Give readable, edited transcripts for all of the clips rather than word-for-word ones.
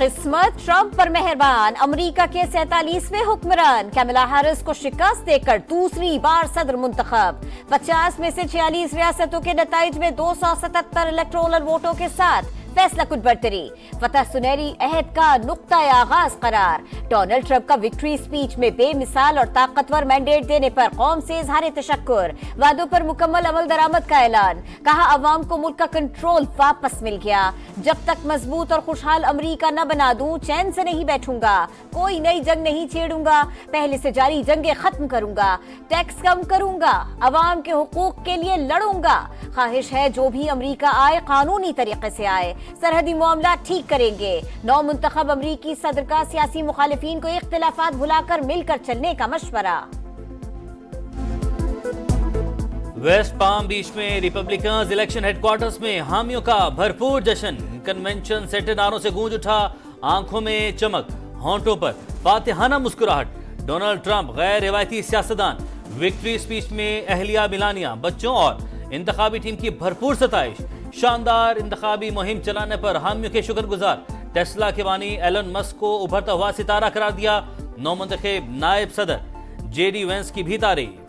किस्मत ट्रंप पर मेहरबान, अमेरिका के 47वें हुक्मरान कैमला हैरिस को शिकस्त देकर दूसरी बार सदर मुंतखब। 50 में से 46 रियासतों के नताइज में 277 इलेक्टोरल वोटों के साथ फैसला कुछ बरतरी, फतह सुनहरी अहद का नुक्ता आगाज करार। डोनाल्ड ट्रंप का विक्ट्री स्पीच में बेमिसाल और ताकतवर मैंडेट देने पर कौम से इजहार तशक्कुर, वादों पर मुकम्मल अमल दरामद का ऐलान। कहा अवाम को मुल्क का कंट्रोल वापस मिल गया, जब तक मजबूत और खुशहाल अमरीका न बना दूं चैन से नहीं बैठूंगा, कोई नई जंग नहीं छेड़ूंगा, पहले से जारी जंगें खत्म करूंगा, टैक्स कम करूंगा, अवाम के हुकूक के लिए लड़ूंगा। ख्वाहिश है जो भी अमरीका आए कानूनी तरीके से आए, सरहदी मामला ठीक करेंगे। नौ मुंतखब अमरीकी सदर का सियासी मुखालिफिन को इख्तिलाफात भुलाकर मिलकर चलने का मशवरा। वेस्ट पाम बीच में रिपब्लिकन इलेक्शन हेडक्वार्टर्स में हामियों का भरपूर जश्न, कन्वेंशन सेंटर नारों से गूंज उठा, आंखों में चमक, होंठों पर फातिहाना मुस्कुराहट। डोनाल्ड ट्रंप गैर रिवायती सियासतदान, विक्ट्री स्पीच में अहलिया मिलानिया, बच्चों और इंतखाबी टीम की भरपूर सताइश। शानदार इंतखाबी मुहिम चलाने पर हामियों के शुक्रगुजार। टेस्ला के बानी एलन मस्क को उभरता हुआ सितारा करार दिया। नौ मुंतखब नायब सदर जेडी वेंस की भी तारीफ।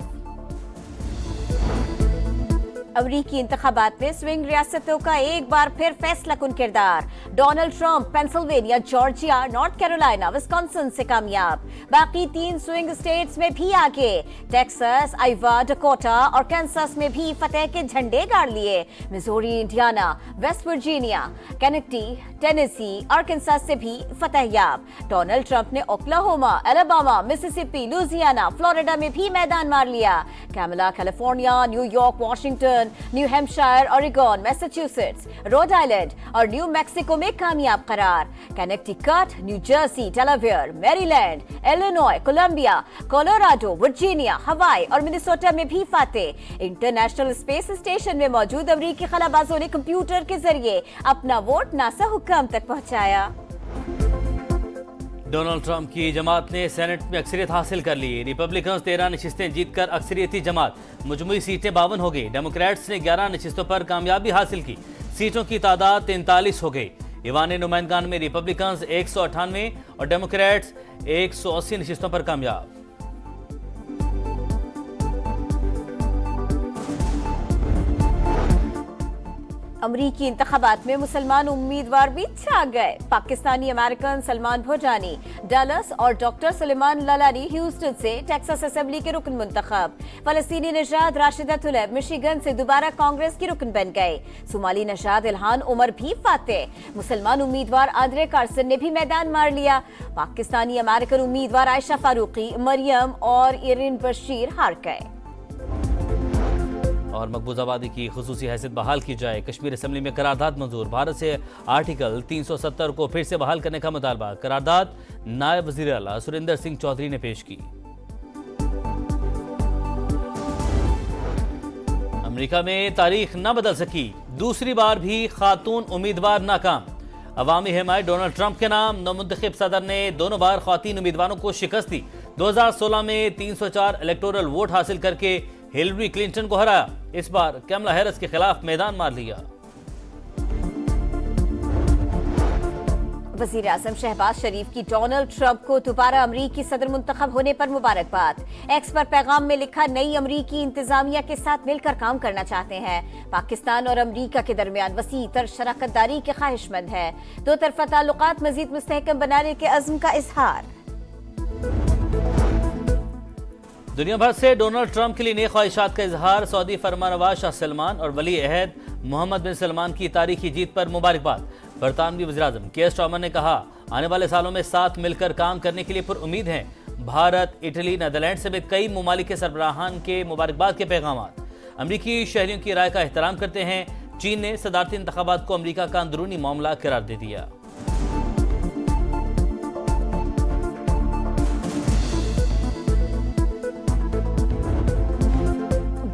अमरीकी इंतखाबात में स्विंग रियासतों का एक बार फिर फैसला कुन किरदार। Donald Trump Pennsylvania, Georgia, north Carolina, Wisconsin से कामयाब, बाकी 3 स्विंग स्टेट्स में भी आगे। टेक्सास, आइवा, डकोटा और कैंसस में भी फतेह के झंडे गाड़ लिए। Missouri, Indiana, West Virginia, केनेक्टी, Tennessee, आर्कांसास से भी फतेहयाब। डोनाल्ड ट्रंप ने Oklahoma, Alabama, Mississippi, Louisiana, Florida में भी मैदान मार लिया। Kamala California, New York, Washington, new Hampshire, Oregon, Massachusetts, Rhode Island और न्यू मैक्सिको में कामयाब करार। Connecticut, New Jersey, Delaware, Maryland, Illinois, Columbia, Colorado, Virginia, Hawaii और मिनेसोटा में भी फातेह। इंटरनेशनल स्पेस स्टेशन में मौजूद अमरीकी खलाबाजों ने कंप्यूटर के जरिए अपना वोट नासा हुक्म तक पहुंचाया। डोनाल्ड ट्रंप की जमात ने सेनेट में अक्सरियत हासिल कर ली। रिपब्लिकन 13 नशिस्तें जीतकर अक्सरियती जमात, मजमूई सीटें 52 हो गई। डेमोक्रेट्स ने 11 नशिस्तों पर कामयाबी हासिल की, सीटों की तादाद 43 हो गई। ईवान नुमाइंदगान में रिपब्लिकन 198 और डेमोक्रेट्स 180 नशिस्तों पर कामयाब। अमरीकी इंतखाबात में मुसलमान उम्मीदवार भी छा गए। पाकिस्तानी अमेरिकन सलमान भोजानी डलस और डॉक्टर सुलेमान ललानी ह्यूस्टन से टेक्सास असेंबली के रुकन मुंतखब। फलस्तीनी नजाद राशिदा तुलैब मिशिगन से दोबारा कांग्रेस की रुकन बन गए। सोमाली नजाद इल्हान उमर भी फातेह। मुसलमान उम्मीदवार आंद्रे कार्सन ने भी मैदान मार लिया। पाकिस्तानी अमेरिकन उम्मीदवार आयशा फारूकी, मरियम और इरिन बशीर हार गए। और मकबूज आबादी की खुसूसी हैसियत बहाल की जाए। कश्मीर असेंबली में करारदाद मंजूर। भारत से आर्टिकल 370 को फिर से बहाल करने का मुतालबा। करारदाद नायब वजीर आला सुरेंद्र सिंह चौधरी ने पेश की। अमेरिका में तारीख न बदल सकी, दूसरी बार भी खातून उम्मीदवार नाकाम। अवामी हिमायत डोनाल्ड ट्रंप के नाम। नौमुंतखब सदर ने दोनों बार खातून उम्मीदवारों को शिकस्त दी। 2016 में 304 इलेक्टोरल वोट हासिल करके हिलरी क्लिंटन को हराया। इस बार कैमला हैरिस के खिलाफ मैदान मार लिया। वजीर आजम शहबाज शरीफ की डोनाल्ड ट्रंप को दोबारा अमरीकी सदर मुंतखब होने पर मुबारकबाद। एक्स पर पैगाम में लिखा, नई अमरीकी इंतजामिया के साथ मिलकर काम करना चाहते हैं। पाकिस्तान और अमरीका के दरमियान वसी तर शराकतदारी के ख्वाहिशमंद है। दो तरफा ताल्लुकात मजीद मुस्तहकम बनाने के अज़्म का इजहार। दुनिया भर से डोनाल्ड ट्रंप के लिए नई ख्वाहिशात का इजहार। सऊदी फरमानवाज शाह सलमान और वली अहद मोहम्मद बिन सलमान की तारीखी जीत पर मुबारकबाद। बरतानवी वज़ीर-ए-आज़म केयर स्टारमर ने कहा, आने वाले सालों में साथ मिलकर काम करने के लिए पुरुम्मीद हैं। भारत, इटली, नीदरलैंड समेत कई ममालिक के सरबराहान के मुबारकबाद के पैगाम। अमरीकी शहरियों की राय का एहतराम करते हैं। चीन ने सदारती इंतखाबात को अमरीका का अंदरूनी मामला करार दे दिया।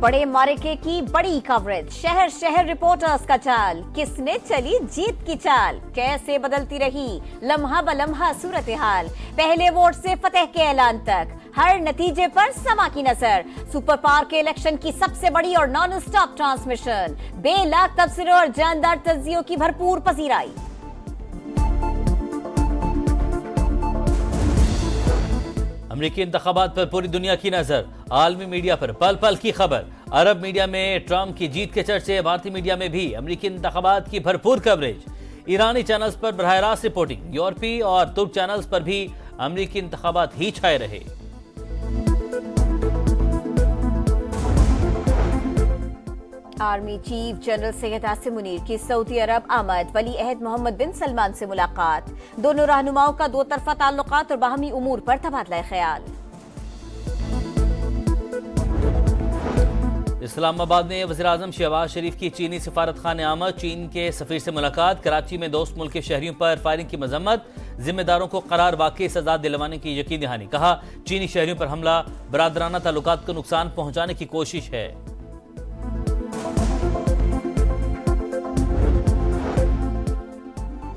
बड़े मार्के की बड़ी कवरेज, शहर शहर रिपोर्टर्स का चाल। किसने चली जीत की चाल, कैसे बदलती रही लम्हा बलम्हा सूरत हाल। पहले वोट से फतेह के ऐलान तक, हर नतीजे पर समा की नजर। सुपर पावर के इलेक्शन की सबसे बड़ी और नॉन स्टॉप ट्रांसमिशन। बेलाग तबसरों और जानदार तज्जियों की भरपूर पजीराई। अमेरिकी इंतखाबात पर पूरी दुनिया की नजर, आलमी मीडिया पर पल पल की खबर। अरब मीडिया में ट्रंप की जीत के चर्चे, भारतीय मीडिया में भी अमेरिकी इंतखाबात की भरपूर कवरेज। ईरानी चैनल्स पर बराह रास्त रिपोर्टिंग, यूरोपीय और तुर्क चैनल्स पर भी अमेरिकी इंतखाबात ही छाए रहे। Army chief general Syed Asim Munir की सऊदी अरब आमद, वली अहद मोहम्मद बिन सलमान से मुलाकात। दोनों रहनुमाओं का दो तरफा ताल्लुकात और बाहमी उमूर पर तबादला ख्याल। इस्लामाबाद में वज़ीर आज़म शहबाज शरीफ की चीनी सिफारत खाने आमद, चीन के सफीर से मुलाकात। कराची में दोस्त मुल्क के शहरियों पर फायरिंग की मजम्मत, जिम्मेदारों को करार वाकई सजा दिलवाने की यकीन दहानी। कहा, चीनी शहरियों पर हमला बरादराना ताल्लुकात को नुकसान पहुंचाने की कोशिश है।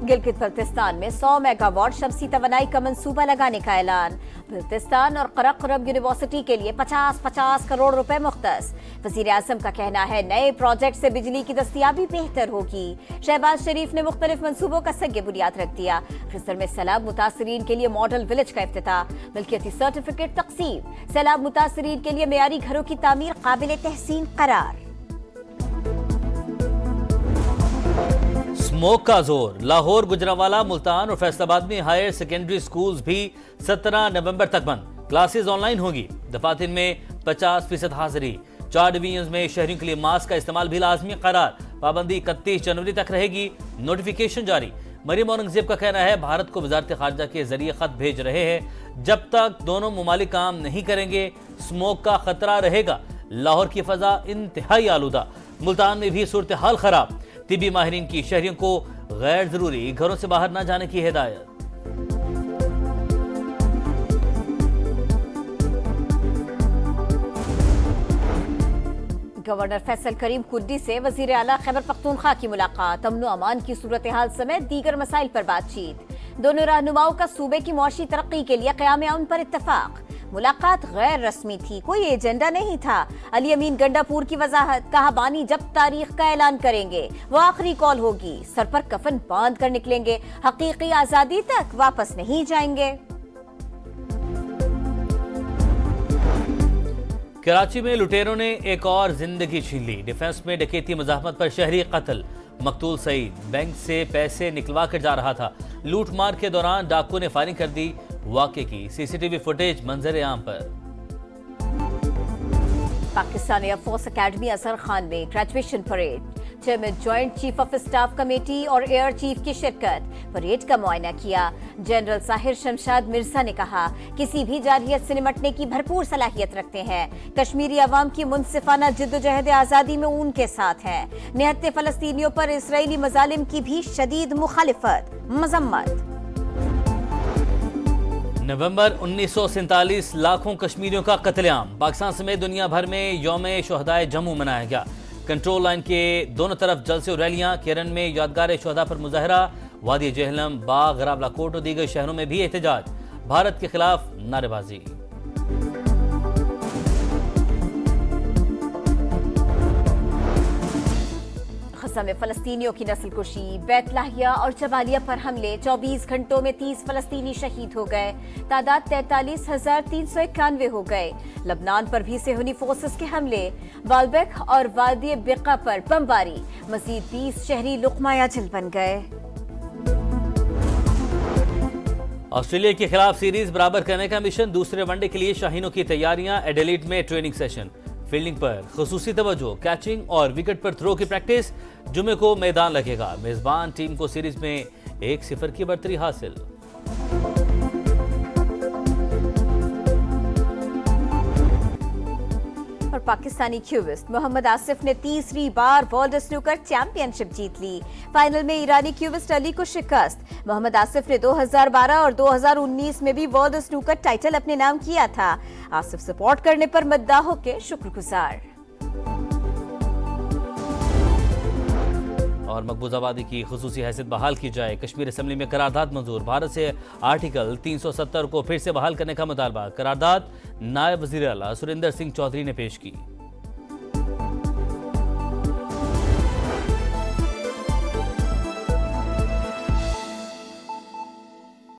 गिलगित बल्तिस्तान में 100 मेगावाट शमसी तवानाई का मंसूबा लगाने का ऐलान। बल्तिस्तान और करम यूनिवर्सिटी के लिए 50-50 करोड़ रुपए मुख्तस। वजीर आजम का कहना है, नए प्रोजेक्ट से बिजली की दस्तियाबी बेहतर होगी। शहबाज शरीफ ने मुख्तलिफ मंसूबों का सग बुनियाद रख दिया। खिस्तर में सैलाब मुतासरीन के लिए मॉडल विलेज का इफ्तिताह, मिल्कियती सर्टिफिकेट तकसीम। सैलाब मुतासरीन के लिए मेयारी घरों की तामीर काबिल तहसीन करार। स्मोक का जोर, लाहौर, गुजरांवाला, मुल्तान और फैसलाबाद में हायर सेकेंडरी स्कूल्स भी 17 नवंबर तक बंद। क्लासेस ऑनलाइन होगी। दफातर में 50% हाजिरी। 4 डिवीजन में शहरियों के लिए मास्क का इस्तेमाल भी लाजमी करार। पाबंदी 31 जनवरी तक रहेगी। नोटिफिकेशन जारी। मरियम औरंगजेब का कहना है, भारत को वजारत खारजा के जरिए खत भेज रहे हैं। जब तक दोनों मुमालिक काम नहीं करेंगे, स्मोक का खतरा रहेगा। लाहौर की फजा इंतहाई आलूदा। मुल्तान में भी सूरत हाल खराब। तिबी माहिरीन की शहरियों को गैर जरूरी घरों से बाहर न जाने की हिदायत। गवर्नर फैसल करीम कुड्डी से वजीर आला खैबर पख्तूनख्वा की मुलाकात। अमन अमान की सूरत हाल समेत दीगर मसाइल पर बातचीत। दोनों रहनुमाओं का सूबे की मुआशी तरक्की के लिए क़याम अमन पर इत्तफाक। मुलाकात गैर रस्मी थी, कोई एजेंडा नहीं था। अली अमीन गंडापुर की वजाहत, कहा बानी जब तारीख का ऐलान करेंगे वो आखिरी कॉल होगी। सर पर कफन बांध कर निकलेंगे, हकीकी आजादी तक वापस नहीं जाएंगे। कराची में लुटेरों ने एक और जिंदगी छीन ली। डिफेंस में डकैती मज़ाहमत पर शहरी कत्ल। मकतूल सईद बैंक से पैसे निकलवा कर जा रहा था। लूट मार के दौरान डाकू ने फायरिंग कर दी। वाक़े की सीसीटीवी फुटेज मंजर आम पर। पाकिस्तान एयरफोर्स अकेडमी असर खान में graduation parade. Chairman joint chief of staff committee और एयर चीफ की शिरकत। परेड का मुआयना किया। जनरल साहिर शमशाद मिर्जा ने कहा, किसी भी जारहियत से निमटने की भरपूर सलाहियत रखते हैं। कश्मीरी अवाम की मुनसिफाना जिद्दोजहद आज़ादी में उनके साथ है। निहत्ते फलस्तीनियों पर इसराइली मजालिम की भी शदीद मुखालिफत, मजम्मत। नवंबर 1947 लाखों कश्मीरियों का कत्लेआम। पाकिस्तान समेत दुनिया भर में यौम शोहदाए जम्मू मनाया गया। कंट्रोल लाइन के दोनों तरफ जलसे और रैलियां। केरन में यादगार शोहदा पर मुजाहरा। वादी जेहलम, बाग, रावलाकोट और दीगर शहरों में भी एहतजाज। भारत के खिलाफ नारेबाजी। गजा में फलस्तीनियों की नस्लकुशी। बैतलाहिया और जबालिया पर हमले। 24 घंटों में 30 फलस्तीनी शहीद हो गए। तादाद 43,391 हो गए। लबनान पर भी सेहूनी फोर्सेस के हमले। बालबेक और वादी बिका पर बमबारी। मजीद 20 शहरी लुकमा जल बन गए। ऑस्ट्रेलिया के खिलाफ सीरीज बराबर करने का मिशन। दूसरे वनडे के लिए शाहीनों की तैयारियां। एडिलेड में ट्रेनिंग सेशन। फील्डिंग पर खुसूसी तवज्जो। कैचिंग और विकेट पर थ्रो की प्रैक्टिस। जुमे को मैदान लगेगा। मेजबान टीम को सीरीज में 1-0 की बढ़तरी हासिल। और पाकिस्तानी क्यूबिस्ट मोहम्मद आसिफ ने तीसरी बार वर्ल्ड स्नूकर चैंपियनशिप जीत ली। फाइनल में ईरानी क्यूबिस्ट अली को शिकस्त। मोहम्मद आसिफ ने 2012 और 2019 में भी वर्ल्ड स्नूकर टाइटल अपने नाम किया था। आसिफ सपोर्ट करने पर मद्दाहों के शुक्रगुजार। और मकबूजाबादी की खुसूसी हैसियत बहाल की जाए। कश्मीर असेंबली में करारदाद मंजूर। भारत से आर्टिकल 370 को फिर से बहाल करने का मुतालबा। करारदाद नायब वज़ीर आला सुरेंद्र सिंह चौधरी ने पेश की।